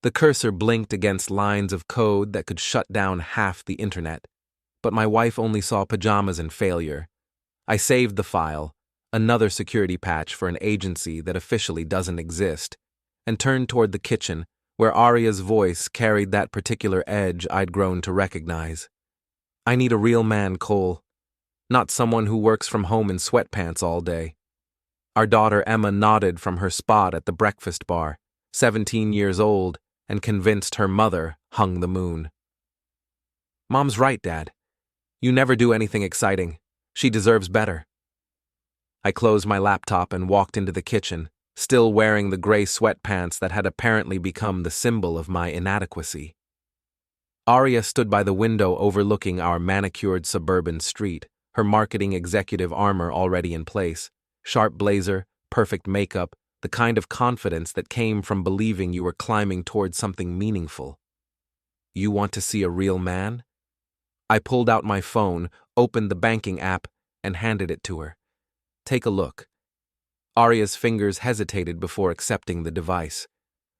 The cursor blinked against lines of code that could shut down half the internet, but my wife only saw pajamas and failure. I saved the file, another security patch for an agency that officially doesn't exist, and turned toward the kitchen, where Aria's voice carried that particular edge I'd grown to recognize. I need a real man, Cole, not someone who works from home in sweatpants all day. Our daughter Emma nodded from her spot at the breakfast bar, 17 years old, and convinced her mother hung the moon. Mom's right, Dad. You never do anything exciting. She deserves better. I closed my laptop and walked into the kitchen, still wearing the gray sweatpants that had apparently become the symbol of my inadequacy. Aria stood by the window overlooking our manicured suburban street, her marketing executive armor already in place, sharp blazer, perfect makeup, the kind of confidence that came from believing you were climbing toward something meaningful. You want to see a real man? I pulled out my phone, opened the banking app, and handed it to her. Take a look. Aria's fingers hesitated before accepting the device.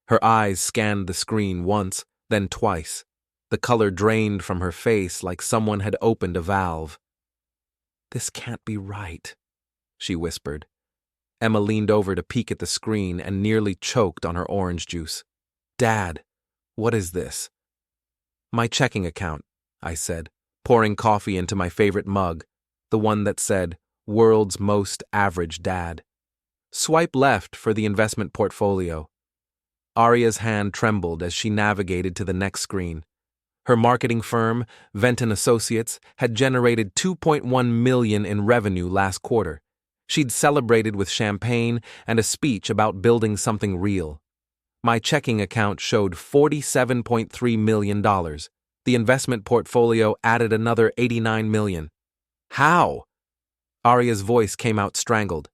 Her eyes scanned the screen once, then twice. The color drained from her face like someone had opened a valve. This can't be right, she whispered. Emma leaned over to peek at the screen and nearly choked on her orange juice. Dad, what is this? My checking account, I said, pouring coffee into my favorite mug, the one that said, World's Most Average Dad. Swipe left for the investment portfolio. Aria's hand trembled as she navigated to the next screen. Her marketing firm, Venton Associates, had generated $2.1 million in revenue last quarter. She'd celebrated with champagne and a speech about building something real. My checking account showed $47.3 million. The investment portfolio added another $89 million. How? Aria's voice came out strangled.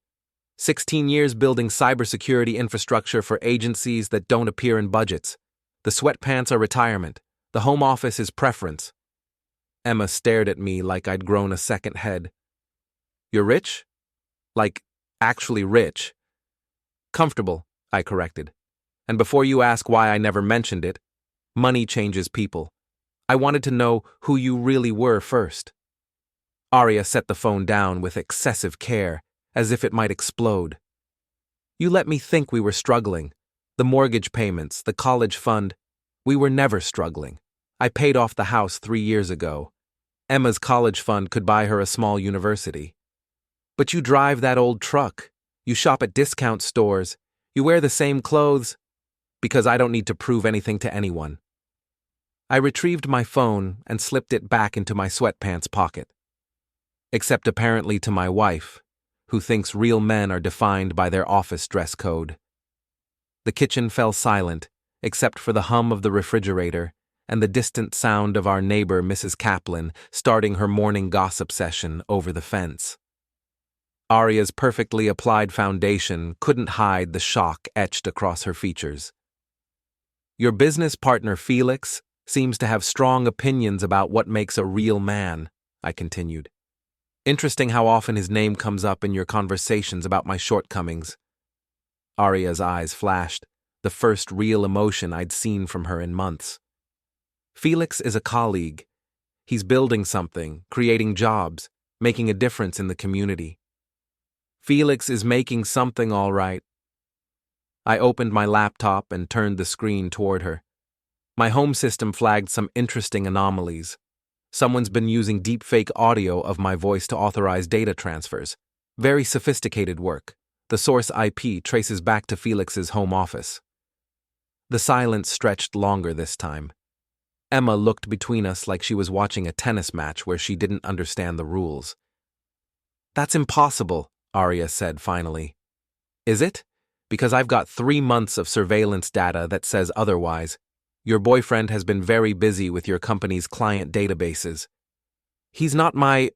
16 years building cybersecurity infrastructure for agencies that don't appear in budgets. The sweatpants are retirement. The home office is preference. Emma stared at me like I'd grown a second head. You're rich? Like, actually rich. Comfortable, I corrected. And before you ask why I never mentioned it, money changes people. I wanted to know who you really were first. Aria set the phone down with excessive care, as if it might explode. You let me think we were struggling. The mortgage payments, the college fund. We were never struggling. I paid off the house 3 years ago. Emma's college fund could buy her a small university. But you drive that old truck. You shop at discount stores. You wear the same clothes. Because I don't need to prove anything to anyone. I retrieved my phone and slipped it back into my sweatpants pocket. Except apparently to my wife, who thinks real men are defined by their office dress code. The kitchen fell silent, except for the hum of the refrigerator and the distant sound of our neighbor Mrs. Kaplan starting her morning gossip session over the fence. Aria's perfectly applied foundation couldn't hide the shock etched across her features. Your business partner Felix seems to have strong opinions about what makes a real man, I continued. Interesting how often his name comes up in your conversations about my shortcomings. Aria's eyes flashed, the first real emotion I'd seen from her in months. Felix is a colleague. He's building something, creating jobs, making a difference in the community. Felix is making something all right. I opened my laptop and turned the screen toward her. My home system flagged some interesting anomalies. Someone's been using deepfake audio of my voice to authorize data transfers. Very sophisticated work. The source IP traces back to Felix's home office. The silence stretched longer this time. Emma looked between us like she was watching a tennis match where she didn't understand the rules. That's impossible, Aria said finally. Is it? Because I've got 3 months of surveillance data that says otherwise. Your boyfriend has been very busy with your company's client databases. He's not my...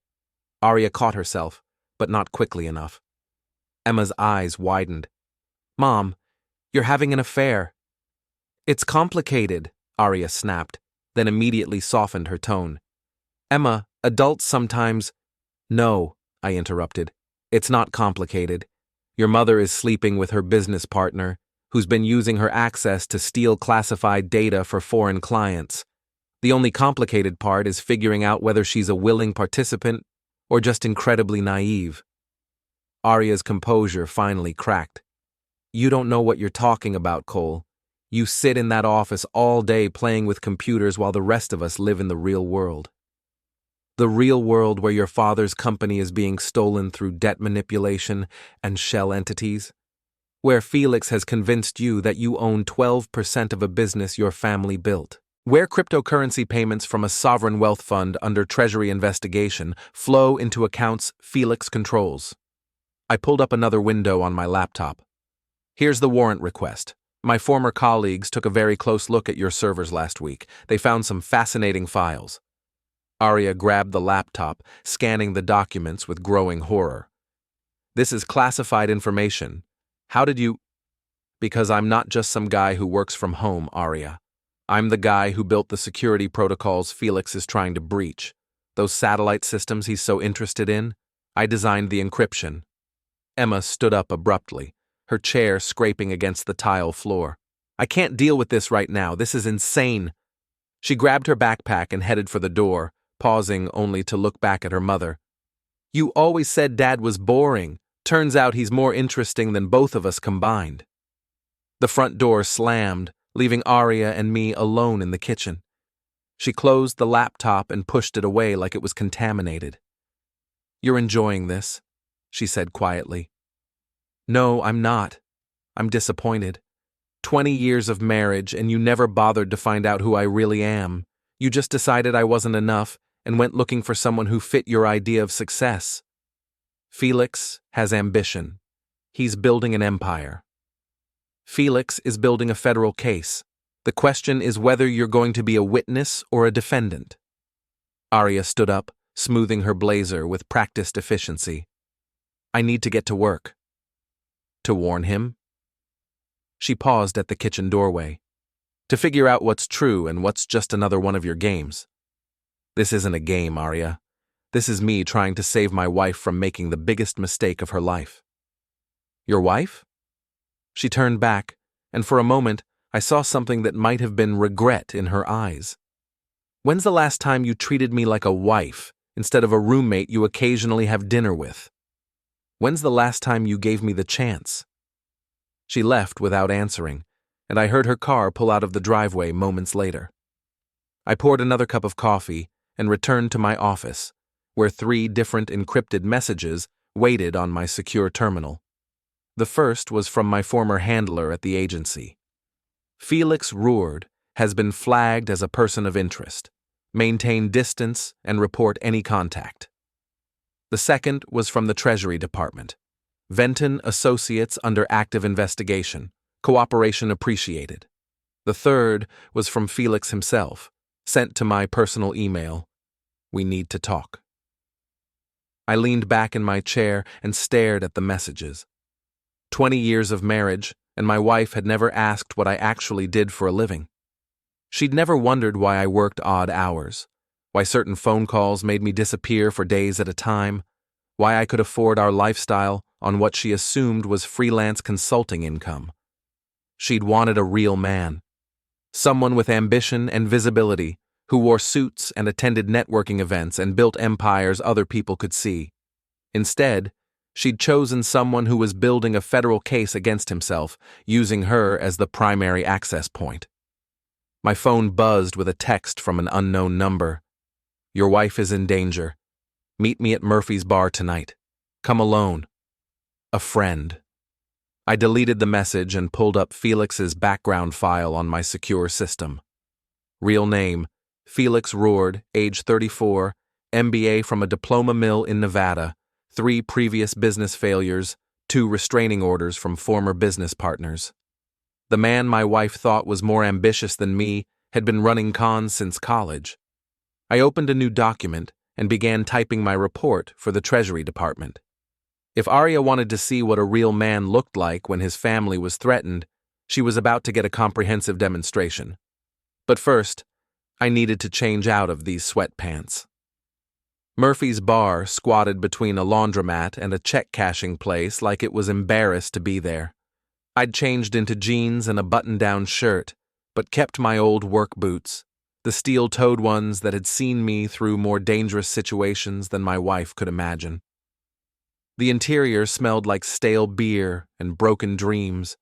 Aria caught herself, but not quickly enough. Emma's eyes widened. Mom, you're having an affair. It's complicated, Aria snapped, then immediately softened her tone. Emma, adults sometimes... No, I interrupted. It's not complicated. Your mother is sleeping with her business partner, who's been using her access to steal classified data for foreign clients. The only complicated part is figuring out whether she's a willing participant or just incredibly naive. Aria's composure finally cracked. You don't know what you're talking about, Cole. You sit in that office all day playing with computers while the rest of us live in the real world. The real world where your father's company is being stolen through debt manipulation and shell entities. Where Felix has convinced you that you own 12% of a business your family built. Where cryptocurrency payments from a sovereign wealth fund under Treasury investigation flow into accounts Felix controls. I pulled up another window on my laptop. Here's the warrant request. My former colleagues took a very close look at your servers last week. They found some fascinating files. Aria grabbed the laptop, scanning the documents with growing horror. This is classified information. How did you... Because I'm not just some guy who works from home, Aria. I'm the guy who built the security protocols Felix is trying to breach. Those satellite systems he's so interested in. I designed the encryption. Emma stood up abruptly, her chair scraping against the tile floor. I can't deal with this right now. This is insane. She grabbed her backpack and headed for the door, pausing only to look back at her mother. You always said Dad was boring. Turns out he's more interesting than both of us combined. The front door slammed, leaving Aria and me alone in the kitchen. She closed the laptop and pushed it away like it was contaminated. You're enjoying this, she said quietly. No, I'm not. I'm disappointed. 20 years of marriage and you never bothered to find out who I really am. You just decided I wasn't enough and went looking for someone who fit your idea of success. Felix has ambition. He's building an empire. Felix is building a federal case. The question is whether you're going to be a witness or a defendant. Aria stood up, smoothing her blazer with practiced efficiency. I need to get to work. To warn him? She paused at the kitchen doorway. To figure out what's true and what's just another one of your games. This isn't a game, Aria. This is me trying to save my wife from making the biggest mistake of her life. Your wife? She turned back, and for a moment, I saw something that might have been regret in her eyes. When's the last time you treated me like a wife instead of a roommate you occasionally have dinner with? When's the last time you gave me the chance? She left without answering, and I heard her car pull out of the driveway moments later. I poured another cup of coffee and returned to my office, where 3 different encrypted messages waited on my secure terminal. The first was from my former handler at the agency. Felix Roord has been flagged as a person of interest. Maintain distance and report any contact. The second was from the Treasury Department. Venton Associates under active investigation. Cooperation appreciated. The third was from Felix himself, sent to my personal email. We need to talk. I leaned back in my chair and stared at the messages. 20 years of marriage, and my wife had never asked what I actually did for a living. She'd never wondered why I worked odd hours, why certain phone calls made me disappear for days at a time, why I could afford our lifestyle on what she assumed was freelance consulting income. She'd wanted a real man, someone with ambition and visibility, who wore suits and attended networking events and built empires other people could see. Instead, she'd chosen someone who was building a federal case against himself, using her as the primary access point. My phone buzzed with a text from an unknown number. Your wife is in danger. Meet me at Murphy's bar tonight. Come alone. A friend. I deleted the message and pulled up Felix's background file on my secure system. Real name, Felix Roord, age 34, MBA from a diploma mill in Nevada, 3 previous business failures, 2 restraining orders from former business partners. The man my wife thought was more ambitious than me had been running cons since college. I opened a new document and began typing my report for the Treasury Department. If Aria wanted to see what a real man looked like when his family was threatened, she was about to get a comprehensive demonstration. But first, I needed to change out of these sweatpants. Murphy's bar squatted between a laundromat and a check-cashing place like it was embarrassed to be there. I'd changed into jeans and a button-down shirt, but kept my old work boots, the steel-toed ones that had seen me through more dangerous situations than my wife could imagine. The interior smelled like stale beer and broken dreams.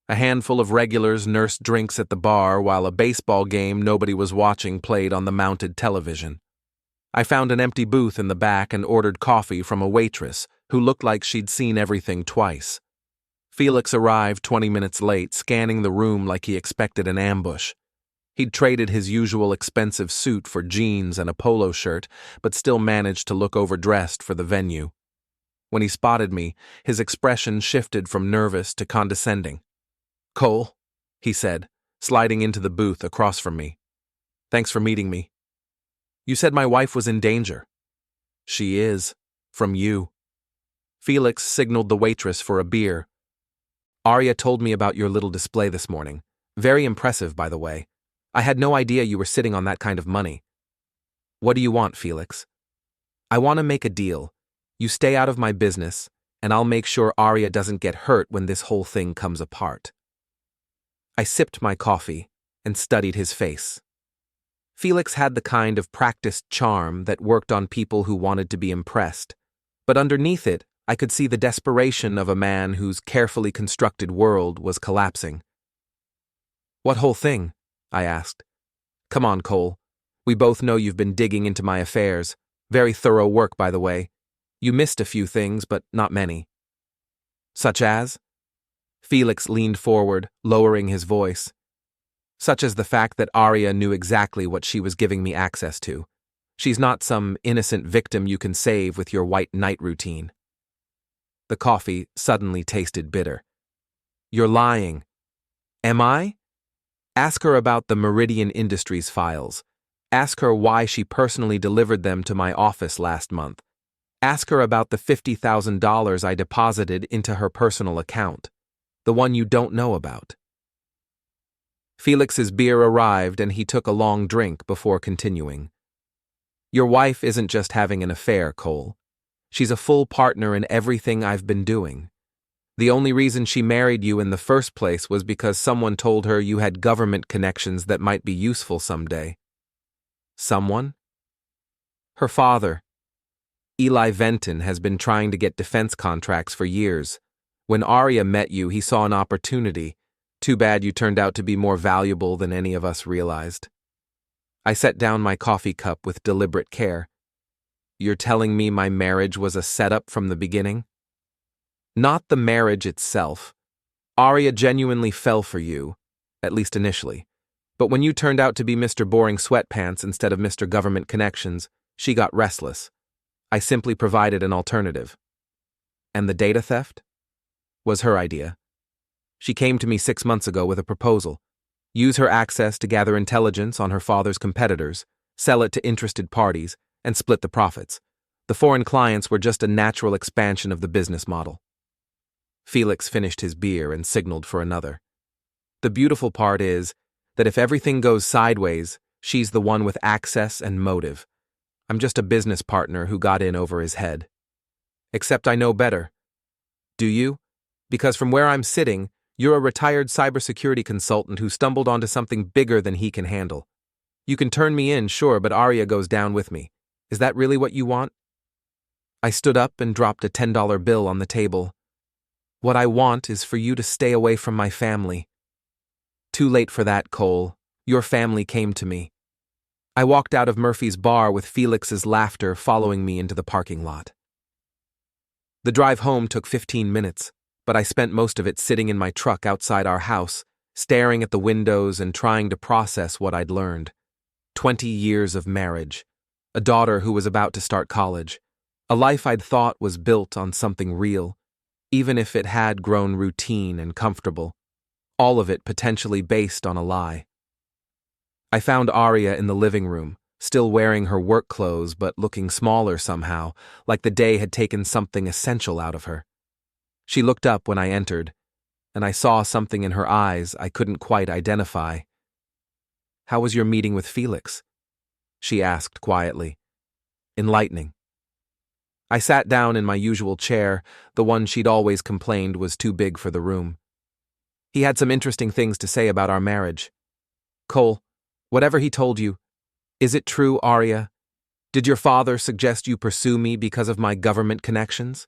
A handful of regulars nursed drinks at the bar while a baseball game nobody was watching played on the mounted television. I found an empty booth in the back and ordered coffee from a waitress who looked like she'd seen everything twice. Felix arrived 20 minutes late, scanning the room like he expected an ambush. He'd traded his usual expensive suit for jeans and a polo shirt, but still managed to look overdressed for the venue. When he spotted me, his expression shifted from nervous to condescending. "Cole," he said, sliding into the booth across from me. "Thanks for meeting me. You said my wife was in danger." "She is. From you." Felix signaled the waitress for a beer. "Aria told me about your little display this morning. Very impressive, by the way. I had no idea you were sitting on that kind of money." "What do you want, Felix?" "I want to make a deal. You stay out of my business, and I'll make sure Aria doesn't get hurt when this whole thing comes apart." I sipped my coffee and studied his face. Felix had the kind of practiced charm that worked on people who wanted to be impressed, but underneath it, I could see the desperation of a man whose carefully constructed world was collapsing. "What whole thing?" I asked. "Come on, Cole. We both know you've been digging into my affairs. Very thorough work, by the way. You missed a few things, but not many." "Such as?" Felix leaned forward, lowering his voice. "Such as the fact that Aria knew exactly what she was giving me access to. She's not some innocent victim you can save with your white knight routine." The coffee suddenly tasted bitter. "You're lying." "Am I?" "Ask her about the Meridian Industries files. Ask her why she personally delivered them to my office last month. Ask her about the $50,000 I deposited into her personal account. The one you don't know about." Felix's beer arrived and he took a long drink before continuing. "Your wife isn't just having an affair, Cole. She's a full partner in everything I've been doing. The only reason she married you in the first place was because someone told her you had government connections that might be useful someday." "Someone?" "Her father. Eli Venton has been trying to get defense contracts for years. When Aria met you, he saw an opportunity. Too bad you turned out to be more valuable than any of us realized." I set down my coffee cup with deliberate care. "You're telling me my marriage was a setup from the beginning?" "Not the marriage itself. Aria genuinely fell for you, at least initially. But when you turned out to be Mr. Boring Sweatpants instead of Mr. Government Connections, she got restless. I simply provided an alternative." "And the data theft?" "Was her idea. She came to me 6 months ago with a proposal. Use her access to gather intelligence on her father's competitors, sell it to interested parties, and split the profits. The foreign clients were just a natural expansion of the business model." Felix finished his beer and signaled for another. "The beautiful part is that if everything goes sideways, she's the one with access and motive. I'm just a business partner who got in over his head. Except I know better." "Do you?" "Because from where I'm sitting, you're a retired cybersecurity consultant who stumbled onto something bigger than he can handle. You can turn me in, sure, but Aria goes down with me. Is that really what you want?" I stood up and dropped a $10 bill on the table. "What I want is for you to stay away from my family." "Too late for that, Cole. Your family came to me." I walked out of Murphy's bar with Felix's laughter following me into the parking lot. The drive home took 15 minutes, but I spent most of it sitting in my truck outside our house, staring at the windows and trying to process what I'd learned. 20 years of marriage, a daughter who was about to start college, a life I'd thought was built on something real, even if it had grown routine and comfortable, all of it potentially based on a lie. I found Aria in the living room, still wearing her work clothes but looking smaller somehow, like the day had taken something essential out of her. She looked up when I entered, and I saw something in her eyes I couldn't quite identify. "How was your meeting with Felix?" she asked quietly. "Enlightening." I sat down in my usual chair, the one she'd always complained was too big for the room. He had some interesting things to say about our marriage. Cole, whatever he told you, is it true, Aria? Did your father suggest you pursue me because of my government connections?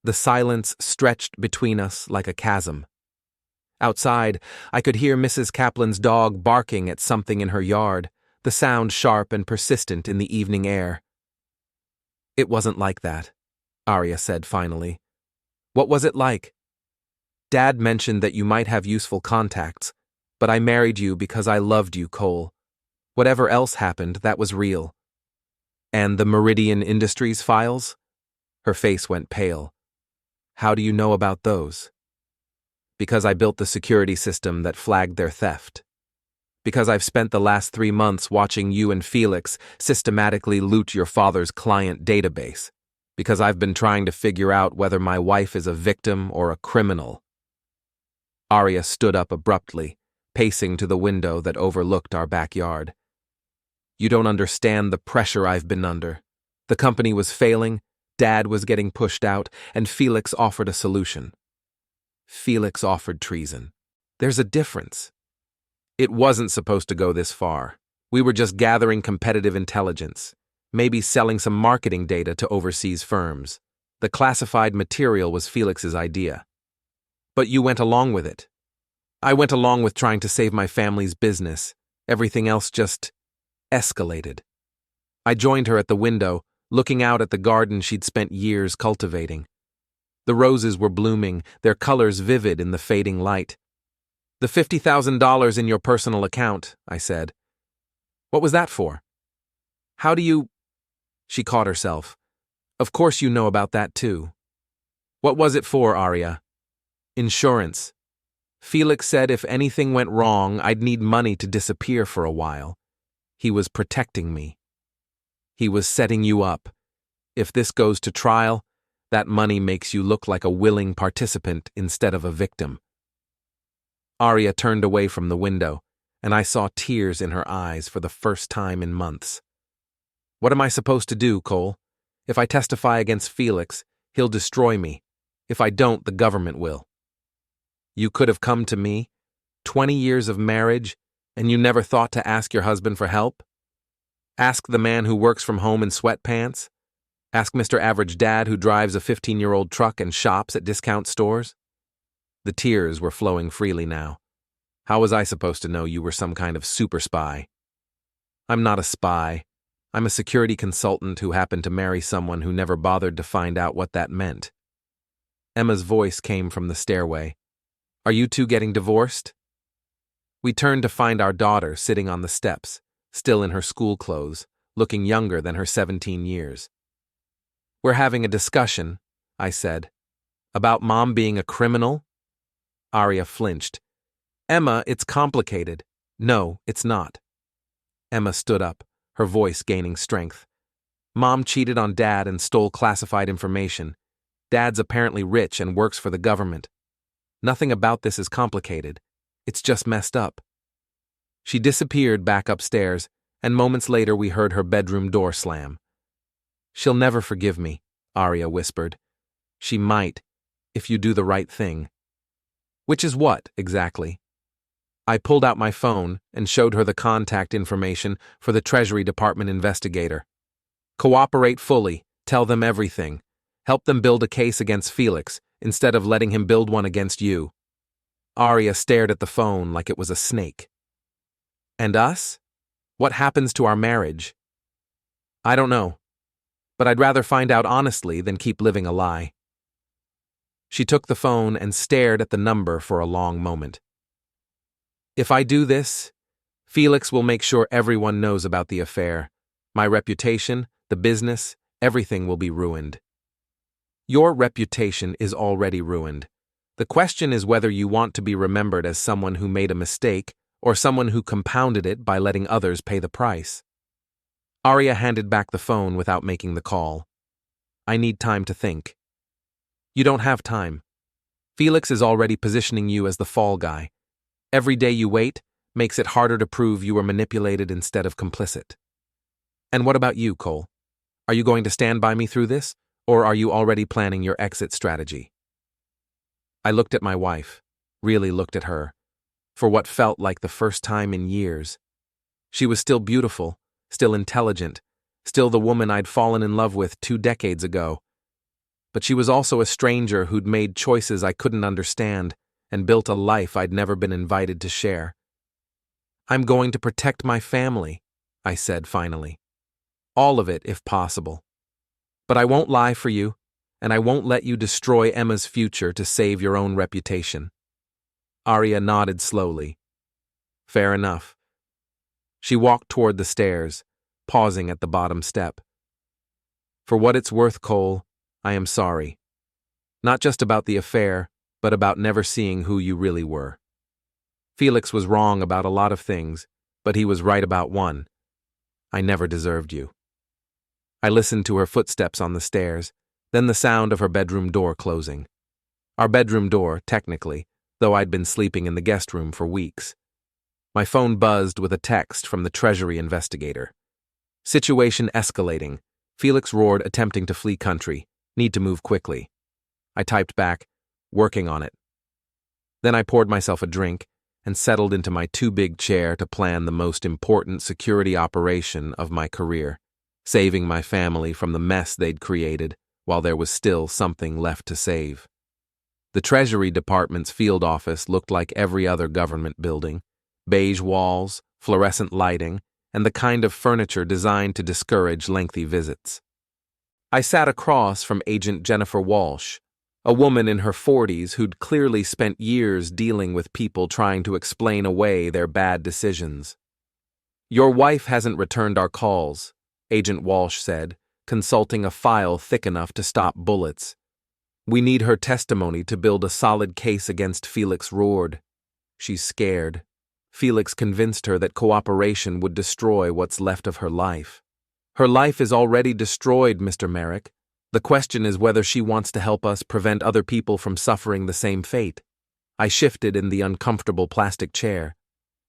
The silence stretched between us like a chasm. Outside, I could hear Mrs. Kaplan's dog barking at something in her yard, the sound sharp and persistent in the evening air. It wasn't like that, Aria said finally. What was it like? Dad mentioned that you might have useful contacts, but I married you because I loved you, Cole. Whatever else happened, that was real. And the Meridian Industries files? Her face went pale. How do you know about those? Because I built the security system that flagged their theft. Because I've spent the last 3 months watching you and Felix systematically loot your father's client database. Because I've been trying to figure out whether my wife is a victim or a criminal. Aria stood up abruptly, pacing to the window that overlooked our backyard. You don't understand the pressure I've been under. The company was failing, Dad was getting pushed out, and Felix offered a solution. Felix offered treason. There's a difference. It wasn't supposed to go this far. We were just gathering competitive intelligence, maybe selling some marketing data to overseas firms. The classified material was Felix's idea. But you went along with it. I went along with trying to save my family's business. Everything else just escalated. I joined her at the window, looking out at the garden she'd spent years cultivating. The roses were blooming, their colors vivid in the fading light. The $50,000 in your personal account, I said. What was that for? How do you... She caught herself. Of course you know about that too. What was it for, Aria? Insurance. Felix said if anything went wrong, I'd need money to disappear for a while. He was protecting me. He was setting you up. If this goes to trial, that money makes you look like a willing participant instead of a victim. Aria turned away from the window, and I saw tears in her eyes for the first time in months. What am I supposed to do, Cole? If I testify against Felix, he'll destroy me. If I don't, the government will. You could have come to me, 20 years of marriage, and you never thought to ask your husband for help? Ask the man who works from home in sweatpants? Ask Mr. Average Dad who drives a 15-year-old truck and shops at discount stores? The tears were flowing freely now. How was I supposed to know you were some kind of super spy? I'm not a spy. I'm a security consultant who happened to marry someone who never bothered to find out what that meant. Emma's voice came from the stairway. Are you two getting divorced? We turned to find our daughter sitting on the steps, still in her school clothes, looking younger than her 17 years. We're having a discussion, I said. About Mom being a criminal? Aria flinched. Emma, it's complicated. No, it's not. Emma stood up, her voice gaining strength. Mom cheated on Dad and stole classified information. Dad's apparently rich and works for the government. Nothing about this is complicated. It's just messed up. She disappeared back upstairs, and moments later we heard her bedroom door slam. She'll never forgive me, Aria whispered. She might, if you do the right thing. Which is what, exactly? I pulled out my phone and showed her the contact information for the Treasury Department investigator. Cooperate fully, tell them everything. Help them build a case against Felix, instead of letting him build one against you. Aria stared at the phone like it was a snake. And us? What happens to our marriage? I don't know. But I'd rather find out honestly than keep living a lie. She took the phone and stared at the number for a long moment. If I do this, Felix will make sure everyone knows about the affair. My reputation, the business, everything will be ruined. Your reputation is already ruined. The question is whether you want to be remembered as someone who made a mistake or someone who compounded it by letting others pay the price. Aria handed back the phone without making the call. I need time to think. You don't have time. Felix is already positioning you as the fall guy. Every day you wait makes it harder to prove you were manipulated instead of complicit. And what about you, Cole? Are you going to stand by me through this, or are you already planning your exit strategy? I looked at my wife. really looked at her, for what felt like the first time in years. She was still beautiful, still intelligent, still the woman I'd fallen in love with 2 decades ago. But she was also a stranger who'd made choices I couldn't understand and built a life I'd never been invited to share. "I'm going to protect my family," I said finally. "All of it, if possible. But I won't lie for you, and I won't let you destroy Emma's future to save your own reputation." Aria nodded slowly. "Fair enough." She walked toward the stairs, pausing at the bottom step. "For what it's worth, Cole, I am sorry. Not just about the affair, but about never seeing who you really were. Felix was wrong about a lot of things, but he was right about one. I never deserved you." I listened to her footsteps on the stairs, then the sound of her bedroom door closing. Our bedroom door, technically, though I'd been sleeping in the guest room for weeks. My phone buzzed with a text from the Treasury investigator. "Situation escalating. Felix roared, attempting to flee country. Need to move quickly." I typed back, "Working on it." Then I poured myself a drink and settled into my too-big chair to plan the most important security operation of my career, saving my family from the mess they'd created while there was still something left to save. The Treasury Department's field office looked like every other government building: beige walls, fluorescent lighting, and the kind of furniture designed to discourage lengthy visits. I sat across from Agent Jennifer Walsh, a woman in her 40s who'd clearly spent years dealing with people trying to explain away their bad decisions. "Your wife hasn't returned our calls," Agent Walsh said, consulting a file thick enough to stop bullets. "We need her testimony to build a solid case against Felix Roard. She's scared. Felix convinced her that cooperation would destroy what's left of her life. Her life is already destroyed, Mr. Merrick. The question is whether she wants to help us prevent other people from suffering the same fate." I shifted in the uncomfortable plastic chair.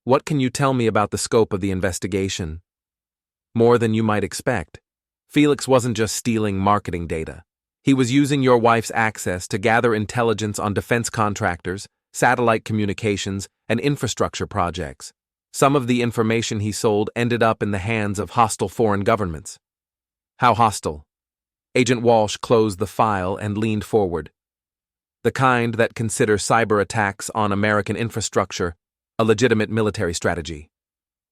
"What can you tell me about the scope of the investigation?" "More than you might expect. Felix wasn't just stealing marketing data. He was using your wife's access to gather intelligence on defense contractors, satellite communications, and infrastructure projects. Some of the information he sold ended up in the hands of hostile foreign governments." "How hostile?" Agent Walsh closed the file and leaned forward. "The kind that consider cyber attacks on American infrastructure a legitimate military strategy.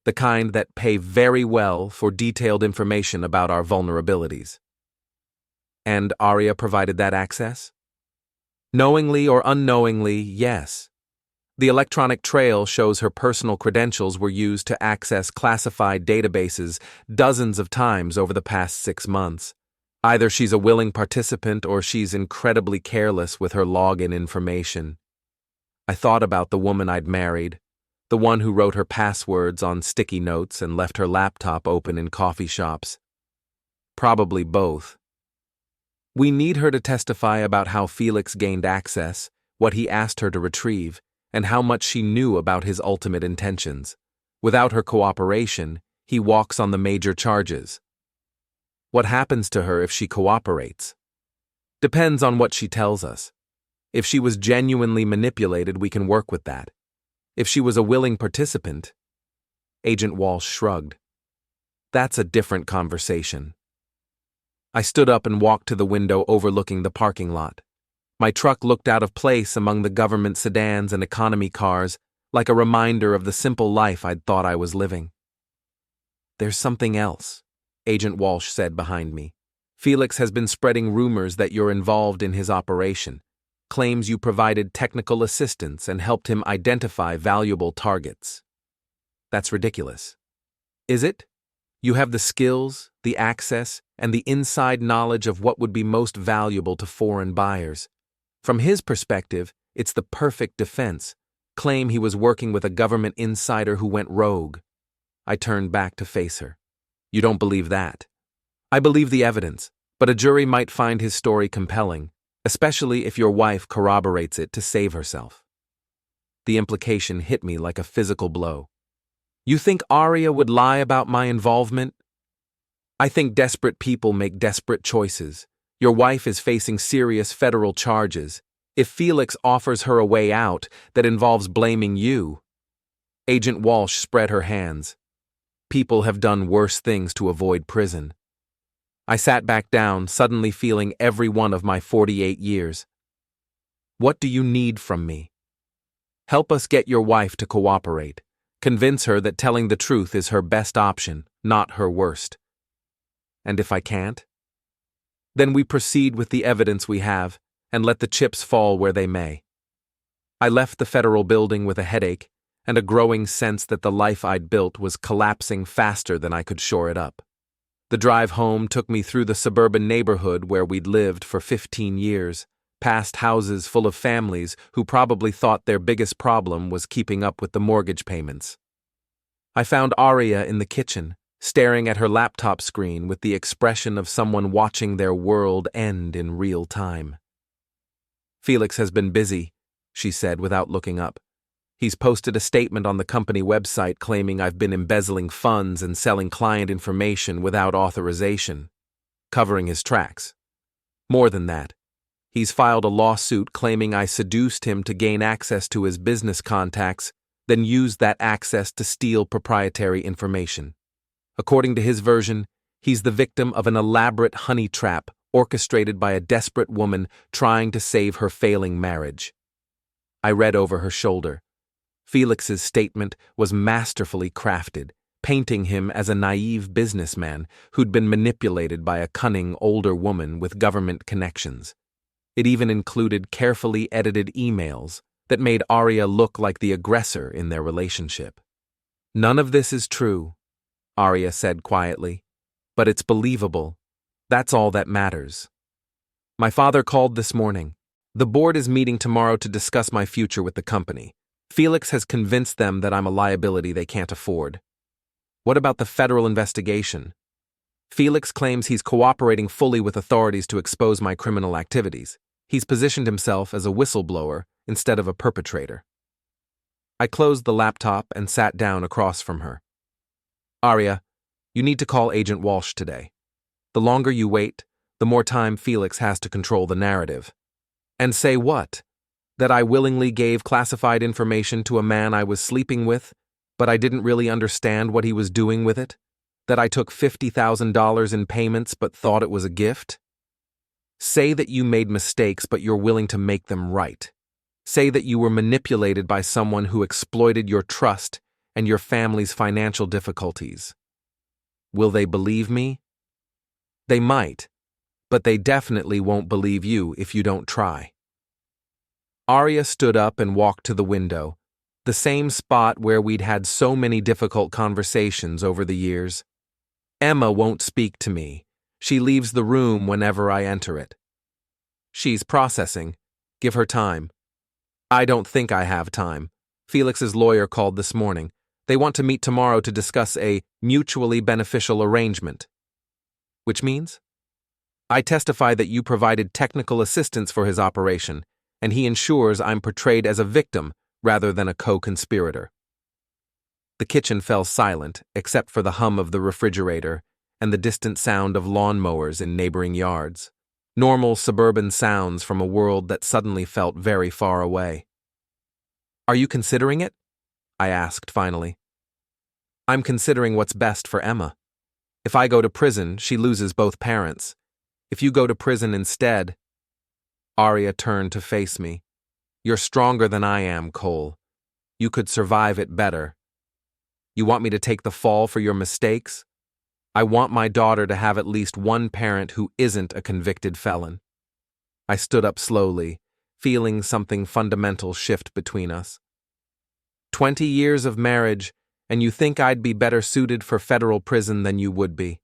The kind that pay very well for detailed information about our vulnerabilities." "And Aria provided that access?" "Knowingly or unknowingly, yes. The electronic trail shows her personal credentials were used to access classified databases dozens of times over the past 6 months. Either she's a willing participant or she's incredibly careless with her login information." I thought about the woman I'd married, the one who wrote her passwords on sticky notes and left her laptop open in coffee shops. Probably both. "We need her to testify about how Felix gained access, what he asked her to retrieve, and how much she knew about his ultimate intentions. Without her cooperation, he walks on the major charges." "What happens to her if she cooperates?" "Depends on what she tells us. If she was genuinely manipulated, we can work with that. If she was a willing participant..." Agent Walsh shrugged. "That's a different conversation." I stood up and walked to the window overlooking the parking lot. My truck looked out of place among the government sedans and economy cars, like a reminder of the simple life I'd thought I was living. "There's something else," Agent Walsh said behind me. "Felix has been spreading rumors that you're involved in his operation, claims you provided technical assistance and helped him identify valuable targets." "That's ridiculous." "Is it? You have the skills, the access, and the inside knowledge of what would be most valuable to foreign buyers. From his perspective, it's the perfect defense. Claim he was working with a government insider who went rogue." I turned back to face her. "You don't believe that?" "I believe the evidence, but a jury might find his story compelling, especially if your wife corroborates it to save herself." The implication hit me like a physical blow. "You think Aria would lie about my involvement?" "I think desperate people make desperate choices. Your wife is facing serious federal charges. If Felix offers her a way out that involves blaming you, Agent Walsh spread her hands. People have done worse things to avoid prison. I sat back down, suddenly feeling every one of my 48 years. What do you need from me? Help us get your wife to cooperate. Convince her that telling the truth is her best option, not her worst. And if I can't? Then we proceed with the evidence we have and let the chips fall where they may. I left the federal building with a headache and a growing sense that the life I'd built was collapsing faster than I could shore it up. The drive home took me through the suburban neighborhood where we'd lived for 15 years, past houses full of families who probably thought their biggest problem was keeping up with the mortgage payments. I found Aria in the kitchen, staring at her laptop screen with the expression of someone watching their world end in real time. Felix has been busy, she said without looking up. He's posted a statement on the company website claiming I've been embezzling funds and selling client information without authorization, covering his tracks. More than that, he's filed a lawsuit claiming I seduced him to gain access to his business contacts, then used that access to steal proprietary information. According to his version, he's the victim of an elaborate honey trap orchestrated by a desperate woman trying to save her failing marriage. I read over her shoulder. Felix's statement was masterfully crafted, painting him as a naive businessman who'd been manipulated by a cunning older woman with government connections. It even included carefully edited emails that made Aria look like the aggressor in their relationship. None of this is true, Aria said quietly, but it's believable. That's all that matters. My father called this morning. The board is meeting tomorrow to discuss my future with the company. Felix has convinced them that I'm a liability they can't afford. What about the federal investigation? Felix claims he's cooperating fully with authorities to expose my criminal activities. He's positioned himself as a whistleblower instead of a perpetrator. I closed the laptop and sat down across from her. Aria, you need to call Agent Walsh today. The longer you wait, the more time Felix has to control the narrative. And say what? That I willingly gave classified information to a man I was sleeping with, but I didn't really understand what he was doing with it? That I took $50,000 in payments but thought it was a gift? Say that you made mistakes but you're willing to make them right. Say that you were manipulated by someone who exploited your trust and your family's financial difficulties. Will they believe me? They might, but they definitely won't believe you if you don't try. Aria stood up and walked to the window, the same spot where we'd had so many difficult conversations over the years. Emma won't speak to me. She leaves the room whenever I enter it. She's processing. Give her time. I don't think I have time. Felix's lawyer called this morning. They want to meet tomorrow to discuss a mutually beneficial arrangement. Which means? I testify that you provided technical assistance for his operation, and he ensures I'm portrayed as a victim rather than a co-conspirator. The kitchen fell silent, except for the hum of the refrigerator and the distant sound of lawnmowers in neighboring yards. Normal suburban sounds from a world that suddenly felt very far away. Are you considering it? I asked finally. I'm considering what's best for Emma. If I go to prison, she loses both parents. If you go to prison instead... Aria turned to face me. You're stronger than I am, Cole. You could survive it better. You want me to take the fall for your mistakes? I want my daughter to have at least one parent who isn't a convicted felon. I stood up slowly, feeling something fundamental shift between us. 20 years of marriage, and you think I'd be better suited for federal prison than you would be.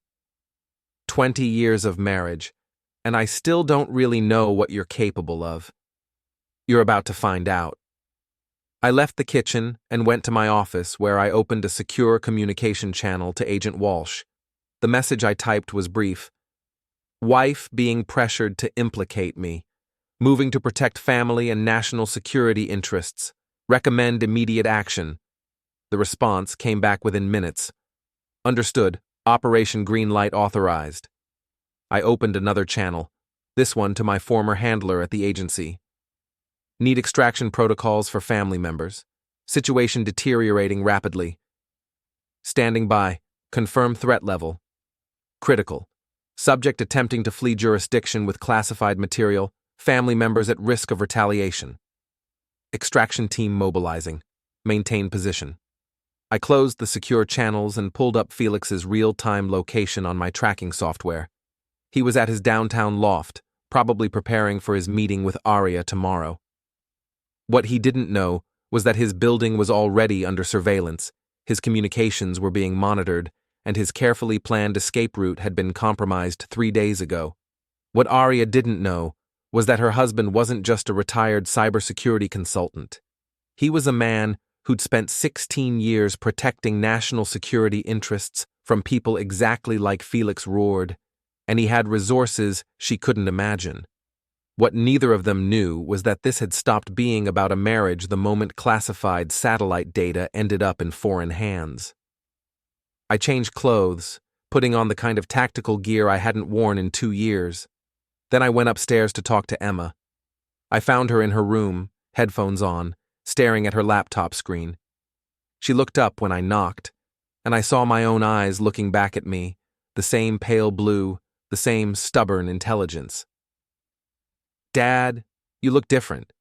20 years of marriage, and I still don't really know what you're capable of. You're about to find out. I left the kitchen and went to my office where I opened a secure communication channel to Agent Walsh. The message I typed was brief. Wife being pressured to implicate me. Moving to protect family and national security interests. Recommend immediate action. The response came back within minutes. Understood. Operation Greenlight authorized. I opened another channel, this one to my former handler at the agency. Need extraction protocols for family members. Situation deteriorating rapidly. Standing by. Confirm threat level. Critical. Subject attempting to flee jurisdiction with classified material. Family members at risk of retaliation. Extraction team mobilizing. Maintain position. I closed the secure channels and pulled up Felix's real-time location on my tracking software. He was at his downtown loft, probably preparing for his meeting with Aria tomorrow. What he didn't know was that his building was already under surveillance, his communications were being monitored, and his carefully planned escape route had been compromised 3 days ago. What Aria didn't know was that her husband wasn't just a retired cybersecurity consultant. He was a man who'd spent 16 years protecting national security interests from people exactly like Felix Roard, and he had resources she couldn't imagine. What neither of them knew was that this had stopped being about a marriage the moment classified satellite data ended up in foreign hands. I changed clothes, putting on the kind of tactical gear I hadn't worn in 2 years. Then I went upstairs to talk to Emma. I found her in her room, headphones on, staring at her laptop screen. She looked up when I knocked, and I saw my own eyes looking back at me, the same pale blue, the same stubborn intelligence. "Dad, you look different.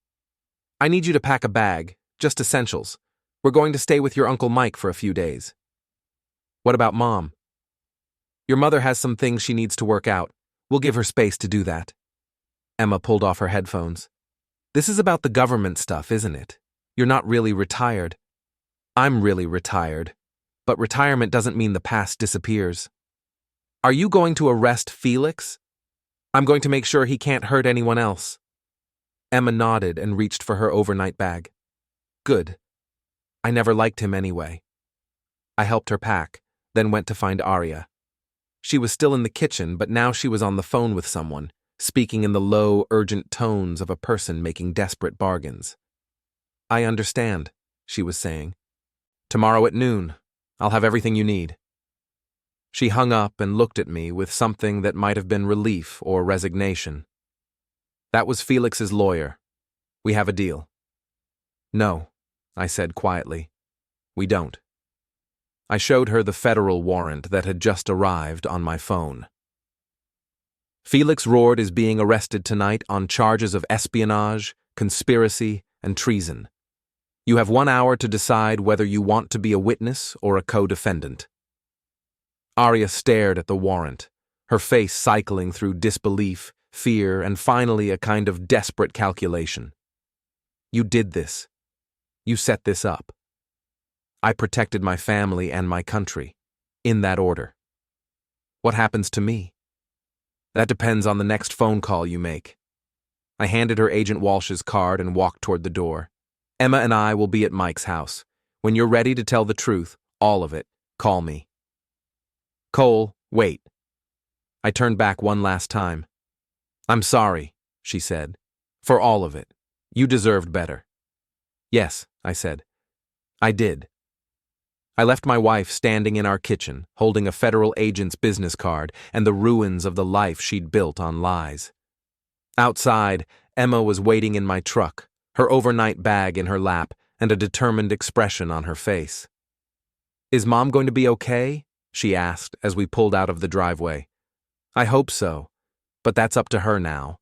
I need you to pack a bag, just essentials. We're going to stay with your Uncle Mike for a few days." "What about Mom?" "Your mother has some things she needs to work out. We'll give her space to do that." Emma pulled off her headphones. "This is about the government stuff, isn't it? You're not really retired." "I'm really retired, but retirement doesn't mean the past disappears." "Are you going to arrest Felix?" "I'm going to make sure he can't hurt anyone else." Emma nodded and reached for her overnight bag. "Good. I never liked him anyway." I helped her pack, then went to find Aria. She was still in the kitchen, but now she was on the phone with someone, speaking in the low, urgent tones of a person making desperate bargains. "I understand," she was saying. "Tomorrow at noon. I'll have everything you need." She hung up and looked at me with something that might have been relief or resignation. "That was Felix's lawyer. We have a deal." "No," I said quietly. "We don't." I showed her the federal warrant that had just arrived on my phone. "Felix Roard is being arrested tonight on charges of espionage, conspiracy, and treason. You have 1 hour to decide whether you want to be a witness or a co-defendant." Aria stared at the warrant, her face cycling through disbelief, fear, and finally a kind of desperate calculation. "You did this. You set this up. I protected my family and my country, in that order. What happens to me? That depends on the next phone call you make." I handed her Agent Walsh's card and walked toward the door. "Emma and I will be at Mike's house. When you're ready to tell the truth, all of it, call me." "Cole, wait." I turned back one last time. "I'm sorry," she said, "for all of it. You deserved better." "Yes," I said. "I did." I left my wife standing in our kitchen, holding a federal agent's business card and the ruins of the life she'd built on lies. Outside, Emma was waiting in my truck, her overnight bag in her lap and a determined expression on her face. "Is Mom going to be okay?" she asked as we pulled out of the driveway. "I hope so, but that's up to her now."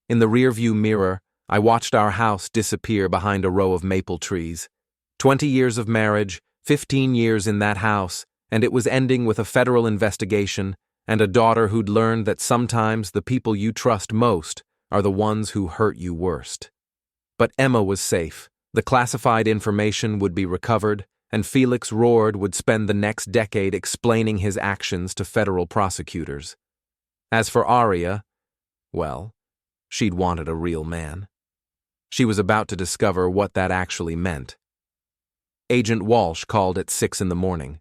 In the rearview mirror, I watched our house disappear behind a row of maple trees. 20 years of marriage, 15 years in that house, and it was ending with a federal investigation and a daughter who'd learned that sometimes the people you trust most are the ones who hurt you worst. But Emma was safe. The classified information would be recovered, and Felix Roard would spend the next decade explaining his actions to federal prosecutors. As for Aria, well, she'd wanted a real man. She was about to discover what that actually meant. Agent Walsh called at 6 in the morning.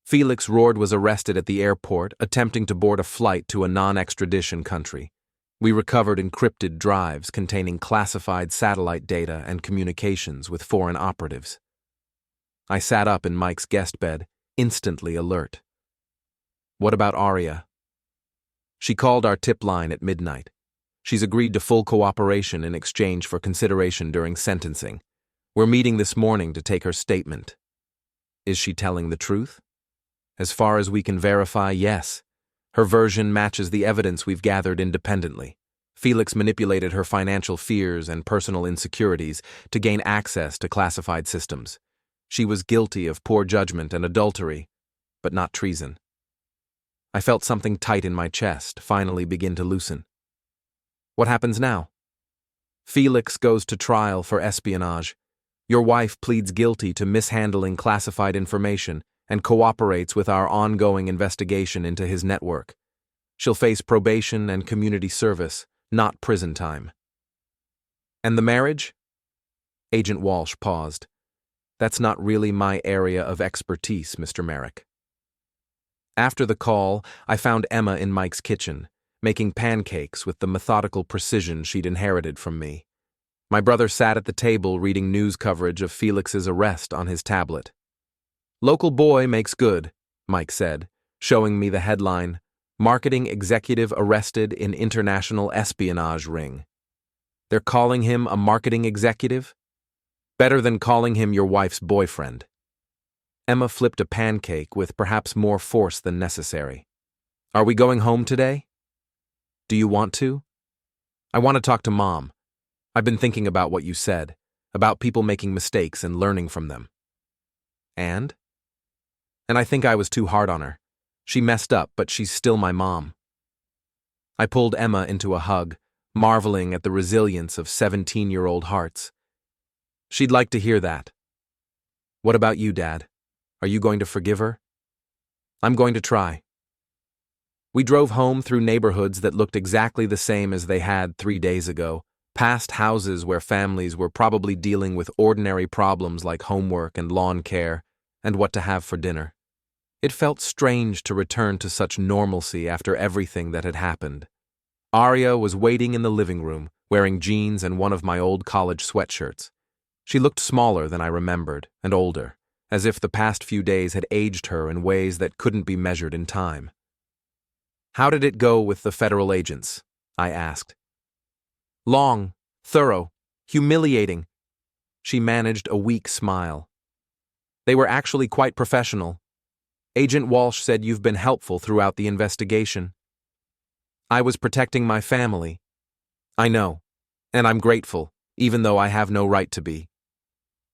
Felix Roard was arrested at the airport, attempting to board a flight to a non-extradition country. We recovered encrypted drives containing classified satellite data and communications with foreign operatives. I sat up in Mike's guest bed, instantly alert. What about Aria? She called our tip line at midnight. She's agreed to full cooperation in exchange for consideration during sentencing. We're meeting this morning to take her statement. Is she telling the truth? As far as we can verify, yes. Her version matches the evidence we've gathered independently. Felix manipulated her financial fears and personal insecurities to gain access to classified systems. She was guilty of poor judgment and adultery, but not treason. I felt something tight in my chest finally begin to loosen. What happens now? Felix goes to trial for espionage. Your wife pleads guilty to mishandling classified information and cooperates with our ongoing investigation into his network. She'll face probation and community service, not prison time. And the marriage? Agent Walsh paused. That's not really my area of expertise, Mr. Merrick. After the call, I found Emma in Mike's kitchen, making pancakes with the methodical precision she'd inherited from me. My brother sat at the table reading news coverage of Felix's arrest on his tablet. Local boy makes good, Mike said, showing me the headline, Marketing Executive Arrested in International Espionage Ring. They're calling him a marketing executive? Better than calling him your wife's boyfriend. Emma flipped a pancake with perhaps more force than necessary. Are we going home today? Do you want to? I want to talk to Mom. I've been thinking about what you said, about people making mistakes and learning from them. And I think I was too hard on her. She messed up, but she's still my mom. I pulled Emma into a hug, marveling at the resilience of 17-year-old hearts. She'd like to hear that. What about you, Dad? Are you going to forgive her? I'm going to try. We drove home through neighborhoods that looked exactly the same as they had 3 days ago, past houses where families were probably dealing with ordinary problems like homework and lawn care and what to have for dinner. It felt strange to return to such normalcy after everything that had happened. Aria was waiting in the living room, wearing jeans and one of my old college sweatshirts. She looked smaller than I remembered, and older, as if the past few days had aged her in ways that couldn't be measured in time. How did it go with the federal agents? I asked. Long, thorough, humiliating. She managed a weak smile. They were actually quite professional. Agent Walsh said you've been helpful throughout the investigation. I was protecting my family. I know, and I'm grateful, even though I have no right to be.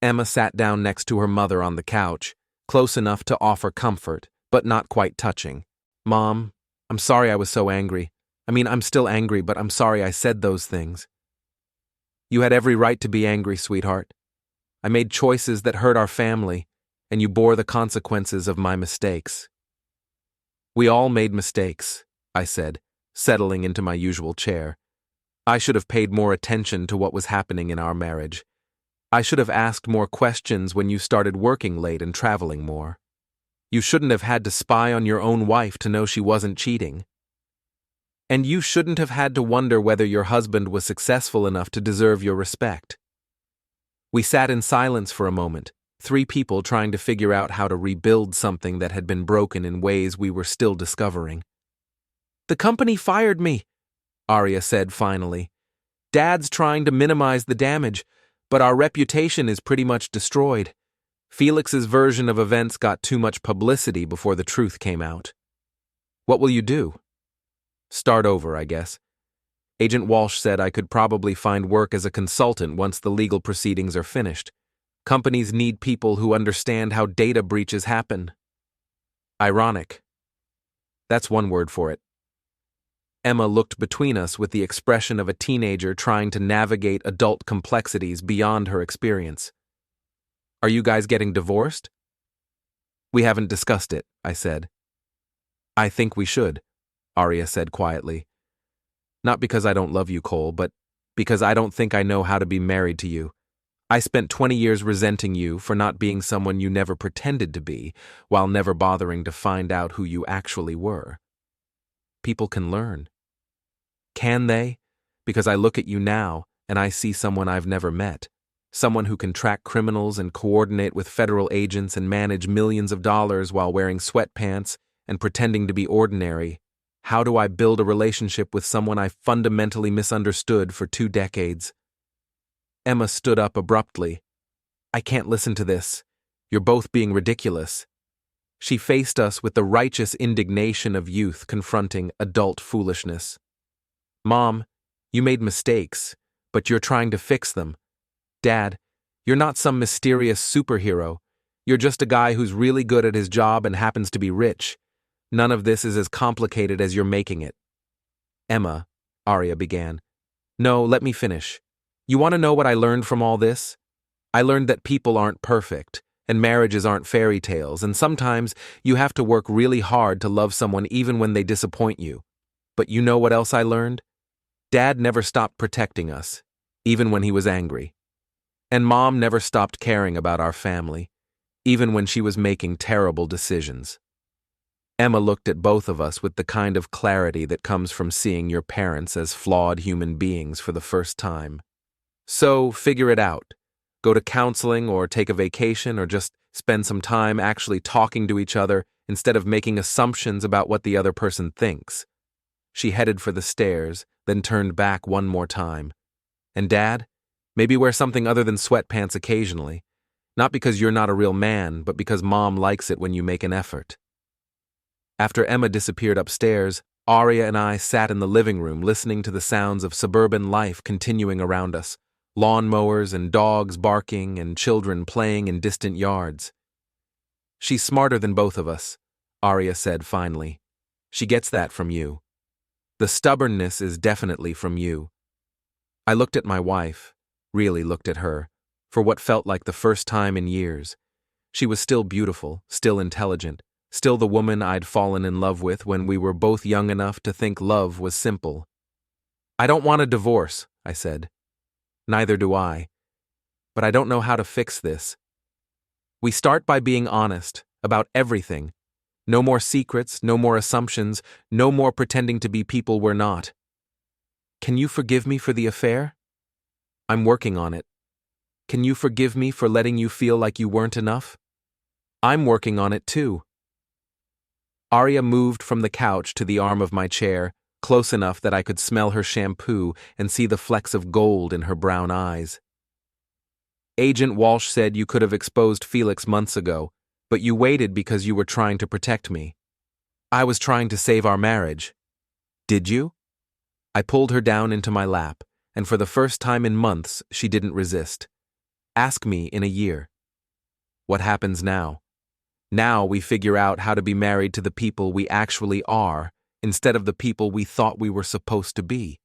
Emma sat down next to her mother on the couch, close enough to offer comfort, but not quite touching. Mom, I'm sorry I was so angry. I'm still angry, but I'm sorry I said those things. You had every right to be angry, sweetheart. I made choices that hurt our family, and you bore the consequences of my mistakes. We all made mistakes, I said, settling into my usual chair. I should have paid more attention to what was happening in our marriage. I should have asked more questions when you started working late and traveling more. You shouldn't have had to spy on your own wife to know she wasn't cheating. And you shouldn't have had to wonder whether your husband was successful enough to deserve your respect. We sat in silence for a moment, 3 people trying to figure out how to rebuild something that had been broken in ways we were still discovering. The company fired me, Aria said finally. Dad's trying to minimize the damage, but our reputation is pretty much destroyed. Felix's version of events got too much publicity before the truth came out. What will you do? Start over, I guess. Agent Walsh said I could probably find work as a consultant once the legal proceedings are finished. Companies need people who understand how data breaches happen. Ironic. That's one word for it. Emma looked between us with the expression of a teenager trying to navigate adult complexities beyond her experience. Are you guys getting divorced? We haven't discussed it, I said. I think we should, Aria said quietly. Not because I don't love you, Cole, but because I don't think I know how to be married to you. I spent 20 years resenting you for not being someone you never pretended to be, while never bothering to find out who you actually were. People can learn. Can they? Because I look at you now, and I see someone I've never met. Someone who can track criminals and coordinate with federal agents and manage millions of dollars while wearing sweatpants and pretending to be ordinary. How do I build a relationship with someone I fundamentally misunderstood for 2 decades? Emma stood up abruptly. I can't listen to this. You're both being ridiculous. She faced us with the righteous indignation of youth confronting adult foolishness. Mom, you made mistakes, but you're trying to fix them. Dad, you're not some mysterious superhero. You're just a guy who's really good at his job and happens to be rich. None of this is as complicated as you're making it. Emma, Aria began. No, let me finish. You want to know what I learned from all this? I learned that people aren't perfect, and marriages aren't fairy tales, and sometimes you have to work really hard to love someone even when they disappoint you. But you know what else I learned? Dad never stopped protecting us, even when he was angry. And Mom never stopped caring about our family, even when she was making terrible decisions. Emma looked at both of us with the kind of clarity that comes from seeing your parents as flawed human beings for the first time. So, figure it out. Go to counseling or take a vacation or just spend some time actually talking to each other instead of making assumptions about what the other person thinks. She headed for the stairs, then turned back one more time. And Dad, maybe wear something other than sweatpants occasionally. Not because you're not a real man, but because Mom likes it when you make an effort. After Emma disappeared upstairs, Aria and I sat in the living room listening to the sounds of suburban life continuing around us, lawnmowers and dogs barking and children playing in distant yards. She's smarter than both of us, Aria said finally. She gets that from you. The stubbornness is definitely from you. I looked at my wife, really looked at her, for what felt like the first time in years. She was still beautiful, still intelligent, still the woman I'd fallen in love with when we were both young enough to think love was simple. I don't want a divorce, I said. Neither do I. But I don't know how to fix this. We start by being honest about everything. No more secrets, no more assumptions, no more pretending to be people we're not. Can you forgive me for the affair? I'm working on it. Can you forgive me for letting you feel like you weren't enough? I'm working on it too. Aria moved from the couch to the arm of my chair, close enough that I could smell her shampoo and see the flecks of gold in her brown eyes. Agent Walsh said you could have exposed Felix months ago, but you waited because you were trying to protect me. I was trying to save our marriage. Did you? I pulled her down into my lap, and for the first time in months, she didn't resist. Ask me in a year. What happens now? Now we figure out how to be married to the people we actually are, instead of the people we thought we were supposed to be.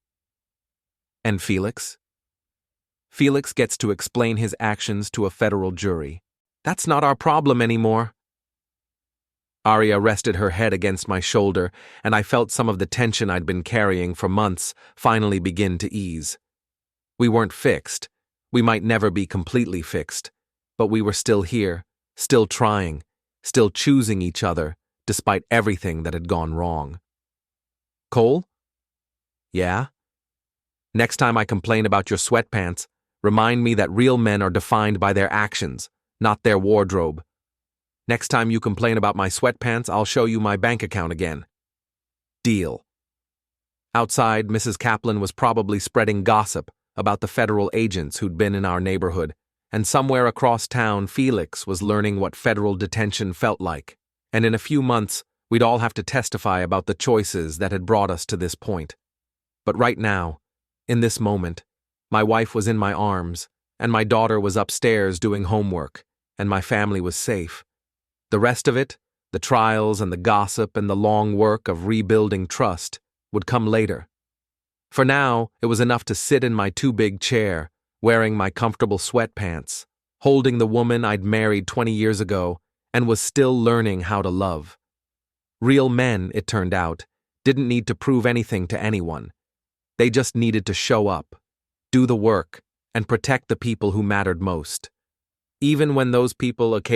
And Felix? Felix gets to explain his actions to a federal jury. That's not our problem anymore. Aria rested her head against my shoulder, and I felt some of the tension I'd been carrying for months finally begin to ease. We weren't fixed. We might never be completely fixed, but we were still here, still trying, still choosing each other, despite everything that had gone wrong. Cole? Yeah? Next time I complain about your sweatpants, remind me that real men are defined by their actions, not their wardrobe. Next time you complain about my sweatpants, I'll show you my bank account again. Deal. Outside, Mrs. Kaplan was probably spreading gossip about the federal agents who'd been in our neighborhood, and somewhere across town, Felix was learning what federal detention felt like. And in a few months, we'd all have to testify about the choices that had brought us to this point. But right now, in this moment, my wife was in my arms, and my daughter was upstairs doing homework, and my family was safe. The rest of it, the trials and the gossip and the long work of rebuilding trust, would come later. For now, it was enough to sit in my too-big chair, wearing my comfortable sweatpants, holding the woman I'd married 20 years ago and was still learning how to love. Real men, it turned out, didn't need to prove anything to anyone. They just needed to show up, do the work, and protect the people who mattered most. Even when those people occasionally